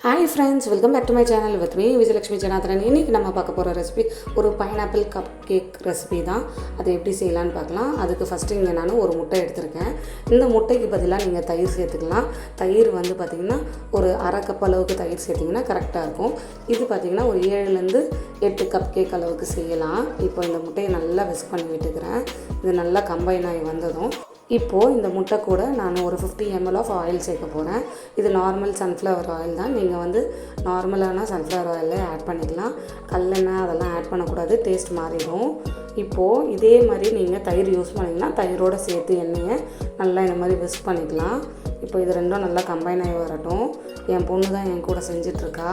Hi friends, welcome back to my channel with me Vijayalakshmi Janardhanan. இன்றைக்கி நம்ம பார்க்க போகிற ரெசிபி ஒரு பைனாப்பிள் கப் கேக் ரெசிபி தான். அதை எப்படி செய்யலான்னு பார்க்கலாம். அதுக்கு ஃபஸ்ட்டு இங்கே நான் ஒரு முட்டை எடுத்திருக்கேன். இந்த முட்டைக்கு பதிலாக நீங்கள் தயிர் சேர்த்துக்கலாம். தயிர் வந்து பார்த்திங்கன்னா ஒரு அரை கப் அளவுக்கு தயிர் சேர்த்திங்கன்னா கரெக்டாக இருக்கும். இது பார்த்திங்கன்னா ஒரு 7லேருந்து 8 கப் கேக் அளவுக்கு செய்யலாம். இப்போ இந்த முட்டையை நல்லா விஸ்க் பண்ணி விட்டுக்கிறேன். இது நல்லா கம்பைன் ஆகி வந்ததும் இப்போது இந்த முட்டை கூட நான் ஒரு 50 ml ஆஃப் ஆயில் சேர்க்க போகிறேன். இது நார்மல் சன்ஃப்ளவர் ஆயில் தான். நீங்கள் வந்து நார்மலான சன்ஃப்ளவர் ஆயிலே ஆட் பண்ணிக்கலாம். கல்லெண்ணெய் அதெல்லாம் ஆட் பண்ணக்கூடாது, டேஸ்ட் மாறிடும். இப்போது இதே மாதிரி நீங்கள் தயிர் யூஸ் பண்ணிங்கன்னா தயிரோடு சேர்த்து எண்ணெயை நல்லா இந்த மாதிரி விஸ்க் பண்ணிக்கலாம். இப்போ இது ரெண்டும் நல்லா கம்பைன் ஆகி வரட்டும். என் பொண்ணு தான் என் கூட செஞ்சிட்ருக்கா.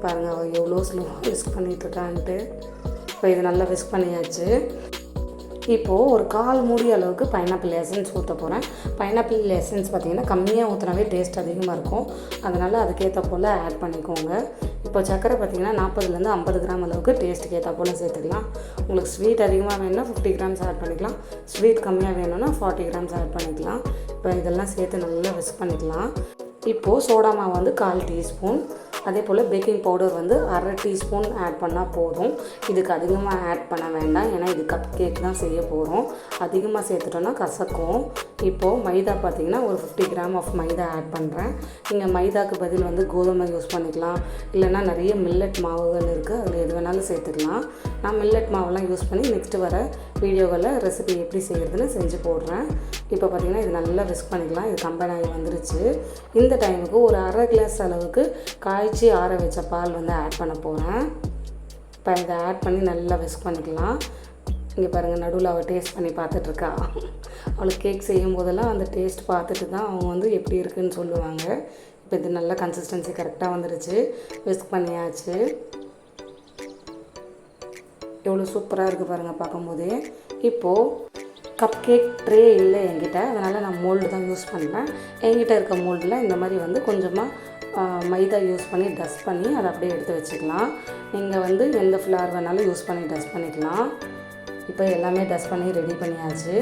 பாருங்கள், அவள் எவ்வளோ ஸ்லோவாக விஸ்க் பண்ணிகிட்ருக்கான்ட்டு. இப்போ இது நல்லா விஸ்க் பண்ணியாச்சு. இப்போது ஒரு 1/4 மூடி அளவுக்கு பைனாப்பிள் எசன்ஸ் ஊற்ற போகிறேன். பைனாப்பிள் எசன்ஸ் பார்த்திங்கன்னா கம்மியாக ஊற்றினாவே டேஸ்ட் அதிகமாக இருக்கும். அதனால் அதுக்கேற்ற போல் ஆட் பண்ணிக்கோங்க. இப்போ சர்க்கரை பார்த்திங்கன்னா 40லேருந்து 50 கிராம் அளவுக்கு டேஸ்ட்டுக்கு ஏற்ற போல் சேர்த்துக்கலாம். உங்களுக்கு ஸ்வீட் அதிகமாக வேணும்னா 50 கிராம்ஸ் ஆட் பண்ணிக்கலாம். ஸ்வீட் கம்மியாக வேணும்னா 40 கிராம்ஸ் ஆட் பண்ணிக்கலாம். இப்போ இதெல்லாம் சேர்த்து நல்லா விஸ்க் பண்ணிக்கலாம். இப்போது சோடா மாவு வந்து 1/4 டீஸ்பூன், அதே போல் பேக்கிங் பவுடர் வந்து அரை டீஸ்பூன் ஆட் பண்ணால் போதும். இதுக்கு அதிகமாக ஆட் பண்ண வேண்டாம், ஏன்னா இது கப் கேக் தான் செய்ய போகிறோம். அதிகமாக சேர்த்துட்டோன்னா கசக்கும். இப்போது மைதா பார்த்திங்கன்னா ஒரு 50 கிராம் ஆஃப் மைதா ஆட் பண்ணுறேன். நீங்கள் மைதாக்கு பதில் வந்து கோதுமை யூஸ் பண்ணிக்கலாம், இல்லைனா நிறைய மில்லட் மாவுகள் இருக்குது, அதில் எது வேணாலும் சேர்த்துக்கலாம். நான் மில்லட் மாவெல்லாம் யூஸ் பண்ணி நெக்ஸ்ட்டு வர வீடியோவில் ரெசிபி எப்படி செய்கிறதுன்னு செஞ்சு போடுறேன். இப்போ பார்த்திங்கன்னா இது நல்லா விஸ்க் பண்ணிக்கலாம். இது கம்பைன் ஆகி வந்துருச்சு. இந்த டைமுக்கு ஒரு அரை கிளாஸ் அளவுக்கு காய்ச்சி ஆற வச்ச பால் வந்து ஆட் பண்ண போகிறேன். இப்போ இதை ஆட் பண்ணி நல்லா விஸ்க் பண்ணிக்கலாம். இங்கே பாருங்கள், நடுவில் அவள் டேஸ்ட் பண்ணி பார்த்துட்ருக்கா. அவளுக்கு கேக் செய்யும் போதெல்லாம் அந்த டேஸ்ட் பார்த்துட்டு தான் அவங்க வந்து எப்படி இருக்குதுன்னு சொல்லுவாங்க. இப்போ இது நல்லா கன்சிஸ்டன்சி கரெக்டாக வந்துருச்சு. விஸ்க் பண்ணியாச்சு. எவ்வளோ சூப்பராக இருக்குது பாருங்கள் பார்க்கும்போதே. இப்போது கப் கேக் ட்ரே இல்லை என்கிட்ட, அதனால் நான் மோல்டு தான் யூஸ் பண்ணுறேன். என்கிட்ட இருக்க மோல்டில் இந்த மாதிரி வந்து கொஞ்சமாக மைதா யூஸ் பண்ணி டஸ்ட் பண்ணி அதை அப்படியே எடுத்து வச்சுக்கலாம். நீங்கள் வந்து எந்த ஃப்ளார் வேணாலும் யூஸ் பண்ணி டஸ்ட் பண்ணிக்கலாம். இப்போ எல்லாமே டஸ்ட் பண்ணி ரெடி பண்ணியாச்சு.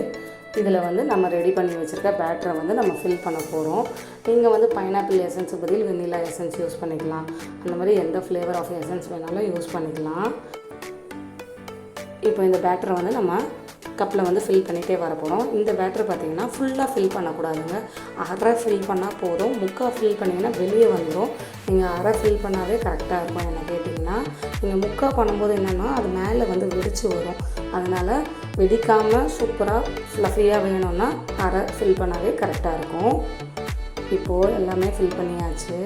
இதில் வந்து நம்ம ரெடி பண்ணி வச்சுருக்க பேட்டரை வந்து நம்ம ஃபில் பண்ண போகிறோம். நீங்கள் வந்து பைனாப்பிள் எசன்ஸுக்கு பதில் வெண்ணிலா எசன்ஸ் யூஸ் பண்ணிக்கலாம். அந்த மாதிரி எந்த ஃப்ளேவர் ஆஃப் எசன்ஸ் வேணாலும் யூஸ் பண்ணிக்கலாம். இப்போ இந்த பேட்டரை வந்து நம்ம கப்பில் வந்து ஃபில் பண்ணிகிட்டே வர போகிறோம். இந்த பேட்டர் பார்த்திங்கன்னா ஃபுல்லாக ஃபில் பண்ணக்கூடாதுங்க. அரை ஃபில் பண்ணால் போதும். முக்கால் ஃபில் பண்ணிங்கன்னா வெளியே வந்துடும். நீங்கள் அரை ஃபில் பண்ணாவே கரெக்டாக இருக்கும். என்ன கேட்டிங்கன்னா, நீங்கள் முக்கால் பண்ணும்போது என்னென்னா அது மேலே வந்து வெடிச்சு வரும். அதனால் வெடிக்காமல் சூப்பராக ஃப்ளஃபியாக வேணும்னா அரை ஃபில் பண்ணாவே கரெக்டாக இருக்கும். இப்போது எல்லாமே ஃபில் பண்ணியாச்சு.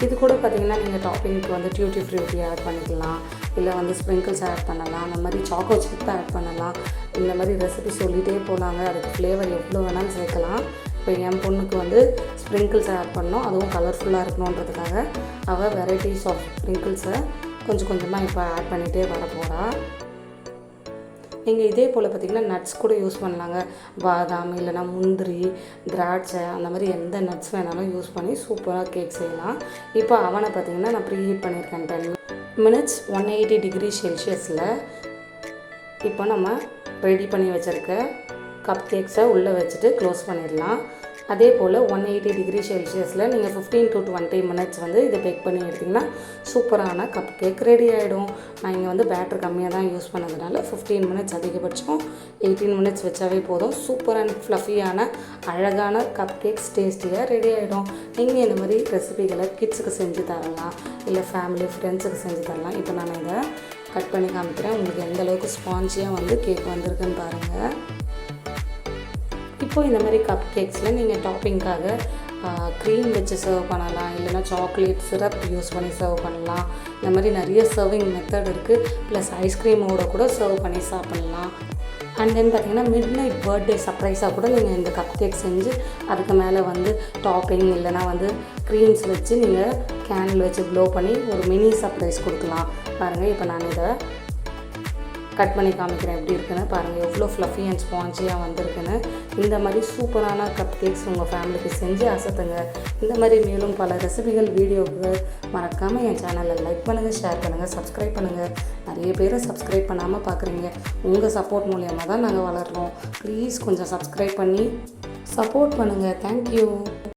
இது கூட பார்த்திங்கன்னா நீங்கள் டாப்பிங்க்கு வந்து டியூட்டி ஃப்ரூட்டி ஆட் பண்ணிக்கலாம், இல்லை வந்து ஸ்ப்ரிங்கிள்ஸ் ஆட் பண்ணலாம், அந்த மாதிரி சாக்கோ சிப் ஆட் பண்ணலாம். இந்த மாதிரி ரெசிபி சொல்லிகிட்டே போனாங்க. அதுக்கு ஃப்ளேவர் எவ்வளோ வேணாலும் சேர்க்கலாம். இப்போ என் பொண்ணுக்கு வந்து ஸ்ப்ரிங்கிள்ஸ் ஆட் பண்ணோம், அதுவும் கலர்ஃபுல்லாக இருக்கணுன்றதுக்காக அவள் வெரைட்டிஸ் ஆஃப் ஸ்ப்ரிங்கிள்ஸை கொஞ்சம் கொஞ்சமாக இப்போ ஆட் பண்ணிகிட்டே வர போகிறா. நீங்கள் இதே போல் பார்த்திங்கன்னா நட்ஸ் கூட யூஸ் பண்ணலாங்க. பாதாம் இல்லைனா முந்திரி, திராட்சை, அந்த மாதிரி எந்த நட்ஸ் வேணாலும் யூஸ் பண்ணி சூப்பராக கேக் செய்யலாம். இப்போ அவனை பார்த்திங்கன்னா நான் ப்ரீ ஹீட் பண்ணியிருக்கேன் 10 மினிட்ஸ் 180 டிகிரி செல்சியஸில். இப்போ நம்ம ரெடி பண்ணி வச்சுருக்க கப் கேக்ஸை உள்ளே வச்சுட்டு க்ளோஸ் பண்ணிடலாம். அதே போல் 180 டிகிரி செல்சியஸில் நீங்கள் 15 to 20 மினிட்ஸ் வந்து இதை பேக் பண்ணி எடுத்திங்கன்னா சூப்பரான கப் கேக் ரெடி ஆகிடும். நான் இங்கே வந்து பேட்டர் கம்மியாக தான் யூஸ் பண்ணதுனால 15 மினிட்ஸ், அதிகபட்சம் 18 மினிட்ஸ் வச்சாவே போதும். சூப்பர் அண்ட் ஃப்ளஃபியான அழகான கப் கேக்ஸ் டேஸ்டியாக ரெடி ஆகிடும். நீங்கள் இந்த மாதிரி ரெசிபிகளை கிட்ஸுக்கு செஞ்சு தரலாம், இல்லை ஃபேமிலி ஃப்ரெண்ட்ஸுக்கு செஞ்சு தரலாம். இப்போ நான் இதை கட் பண்ணி காமிக்கிறேன். உங்களுக்கு எந்த அளவுக்கு ஸ்பான்ஜியாக வந்து கேக் வந்திருக்குன்னு பாருங்கள். இப்போது இந்த மாதிரி கப் கேக்ஸில் நீங்கள் டாப்பிங்காக க்ரீம் வச்சு சர்வ் பண்ணலாம், இல்லைனா சாக்லேட் சிரப் யூஸ் பண்ணி சர்வ் பண்ணலாம். இந்த மாதிரி நிறைய சர்விங் மெத்தட் இருக்குது. ப்ளஸ் ஐஸ்கிரீமோட கூட சர்வ் பண்ணி சாப்பிட்லாம். அண்ட் தென் பார்த்திங்கன்னா மிட் நைட் பர்த்டே சர்ப்ரைஸாக கூட நீங்கள் இந்த கப் கேக் செஞ்சு அதுக்கு மேலே வந்து டாப்பிங் இல்லைனா வந்து க்ரீம்ஸ் வச்சு நீங்கள் கேண்டில் வச்சு ப்ளோ பண்ணி ஒரு மினி சர்ப்ரைஸ் கொடுக்கலாம். பாருங்கள், இப்போ நான் இதை கட் பண்ணி காமிக்கிறேன் எப்படி இருக்குன்னு பாருங்கள். எவ்வளோ ஃப்ளஃபி அண்ட் ஸ்பான்ஜியாக வந்திருக்குன்னு. இந்த மாதிரி சூப்பரான கப் கேக்ஸ் உங்கள் ஃபேமிலிக்கு செஞ்சு அசத்துங்க. இந்த மாதிரி மேலும் பல ரெசிபிகள் வீடியோவுக்கு மறக்காமல் என் சேனலை லைக் பண்ணுங்கள், ஷேர் பண்ணுங்கள், சப்ஸ்கிரைப் பண்ணுங்கள். நிறைய பேரை சப்ஸ்கிரைப் பண்ணாமல் பார்க்குறீங்க. உங்கள் சப்போர்ட் மூலியமாக தான் நாங்கள் வளர்கிறோம். ப்ளீஸ் கொஞ்சம் சப்ஸ்கிரைப் பண்ணி சப்போர்ட் பண்ணுங்கள். தேங்க்யூ.